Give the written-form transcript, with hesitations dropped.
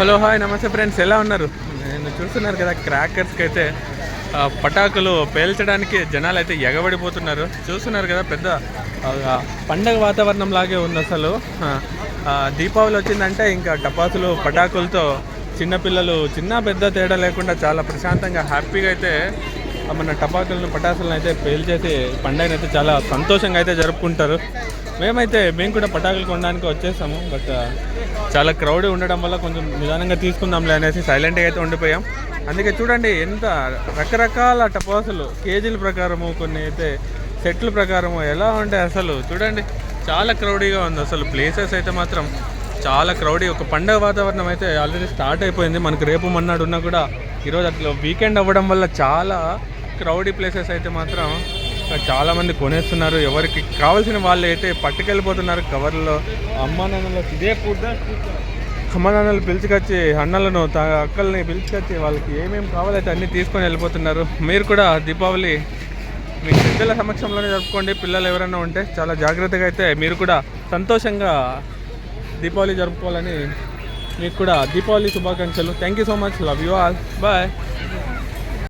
Hello hi నమస్తే friends, ఎలా ఉన్నారు? నేను చూస్తున్నారు కదా, క్రాకర్స్కి అయితే పటాకులు పేల్చడానికి జనాలు అయితే ఎగబడిపోతున్నారు. చూస్తున్నారు కదా, పెద్ద పండగ వాతావరణం లాగే ఉంది అసలు. దీపావళి వచ్చిందంటే ఇంకా టపాసులు పటాకులతో చిన్నపిల్లలు చిన్న పెద్ద తేడా లేకుండా చాలా ప్రశాంతంగా హ్యాపీగా అయితే మన పటాసులను అయితే పేల్చేసి పండుగను అయితే చాలా సంతోషంగా అయితే జరుపుకుంటారు. మేము కూడా పటాకులు కొనడానికి వచ్చేసాము. బట్ చాలా క్రౌడ్ ఉండడం వల్ల కొంచెం నిదానంగా తీసుకుందాంలే అనేసి సైలెంట్గా అయితే ఉండిపోయాం. అందుకే చూడండి, ఎంత రకరకాల టపాసులు కేజీల ప్రకారము, కొన్ని అయితే సెట్ల ప్రకారము ఎలా ఉంటాయి అసలు. చూడండి, చాలా క్రౌడీగా ఉంది అసలు. ప్లేసెస్ అయితే మాత్రం చాలా క్రౌడీ. ఒక పండగ వాతావరణం అయితే ఆల్రెడీ స్టార్ట్ అయిపోయింది. మనకు రేపు మన్నాడు ఉన్నా కూడా ఈరోజు అట్లా వీకెండ్ అవ్వడం వల్ల చాలా క్రౌడీ ప్లేసెస్ అయితే మాత్రం చాలామంది కొనేస్తున్నారు. ఎవరికి కావాల్సిన వాళ్ళు అయితే పట్టుకెళ్ళిపోతున్నారు కవర్లో. అమ్మ నాన్నలు పిలుచుకొచ్చి, అన్నలను అక్కల్ని పిలుచుకొచ్చి వాళ్ళకి ఏమేమి కావాలైతే అన్నీ తీసుకొని వెళ్ళిపోతున్నారు. మీరు కూడా దీపావళి మీ పెద్దల సమక్షంలోనే జరుపుకోండి. పిల్లలు ఎవరైనా ఉంటే చాలా జాగ్రత్తగా అయితే మీరు కూడా సంతోషంగా దీపావళి జరుపుకోవాలని మీకు కూడా దీపావళి శుభాకాంక్షలు. Thank you so much. Love you all. Bye.